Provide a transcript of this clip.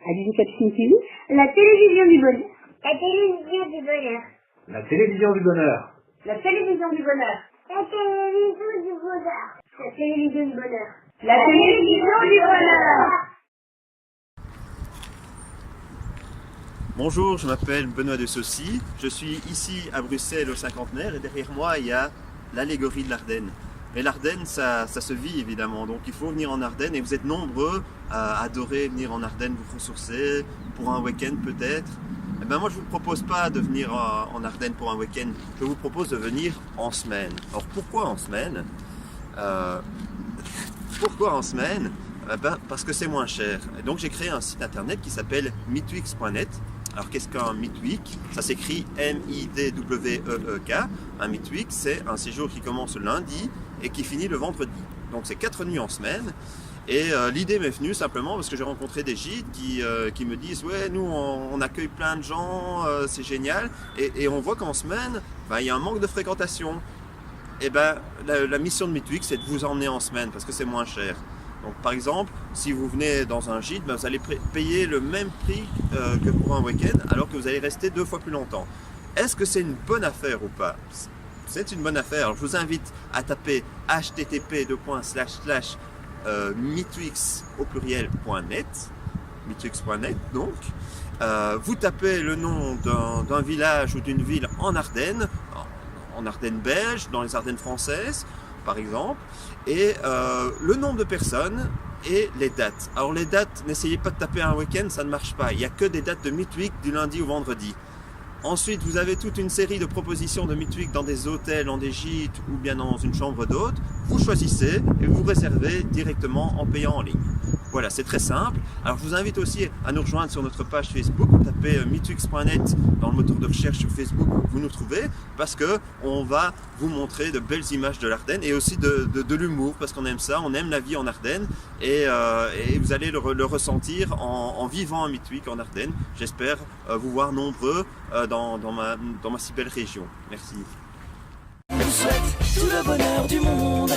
Allez, Capucine TV. La télévision du bonheur. La télévision du bonheur. La télévision du bonheur. La télévision du bonheur. La télévision du bonheur. La télévision du bonheur. La télévision du bonheur. Bonjour, je m'appelle Benoît de Saucy, je suis ici à Bruxelles au cinquantenaire et derrière moi il y a l'allégorie de l'Ardenne. Mais l'Ardenne ça se vit évidemment, donc il faut venir en Ardennes et vous êtes nombreux à adorer venir en Ardennes vous ressourcer, pour un week-end peut-être. Eh ben moi je ne vous propose pas de venir en Ardennes pour un week-end, je vous propose de venir en semaine. Alors pourquoi en semaine Pourquoi en semaine Parce que c'est moins cher. Et donc j'ai créé un site internet qui s'appelle midweeks.net. Alors qu'est-ce qu'un midweek? Ça s'écrit M-I-D-W-E-E-K. Un midweek, c'est un séjour qui commence le lundi et qui finit le vendredi. Donc c'est 4 nuits en semaine. Et l'idée m'est venue simplement parce que j'ai rencontré des gîtes qui me disent ouais, nous on accueille plein de gens, c'est génial. Et on voit qu'en semaine, il y a un manque de fréquentation. Et la mission de Midweek, c'est de vous emmener en semaine parce que c'est moins cher. Donc par exemple, si vous venez dans un gîte, vous allez payer le même prix que pour un week-end alors que vous allez rester 2 fois plus longtemps. Est-ce que c'est une bonne affaire ou pas? C'est une bonne affaire. Alors, je vous invite à taper http://midweeks au pluriel.net, midweeks.net donc. Vous tapez le nom d'un village ou d'une ville en Ardennes belges, dans les Ardennes françaises par exemple, et le nombre de personnes et les dates. Alors les dates, n'essayez pas de taper un week-end, ça ne marche pas. Il n'y a que des dates de midweek du lundi au vendredi. Ensuite, vous avez toute une série de propositions de midweek dans des hôtels, dans des gîtes ou bien dans une chambre d'hôte. Vous choisissez et vous réservez directement en payant en ligne. Voilà, c'est très simple. Alors je vous invite aussi à nous rejoindre sur notre page Facebook. Vous tapez midweeks.net dans le moteur de recherche sur Facebook, vous nous trouvez, parce que on va vous montrer de belles images de l'Ardenne et aussi de l'humour, parce qu'on aime ça, on aime la vie en Ardennes et vous allez le ressentir en vivant un midweek en Ardennes. J'espère vous voir nombreux dans ma si belle région. Merci. On vous souhaite tout le bonheur du monde.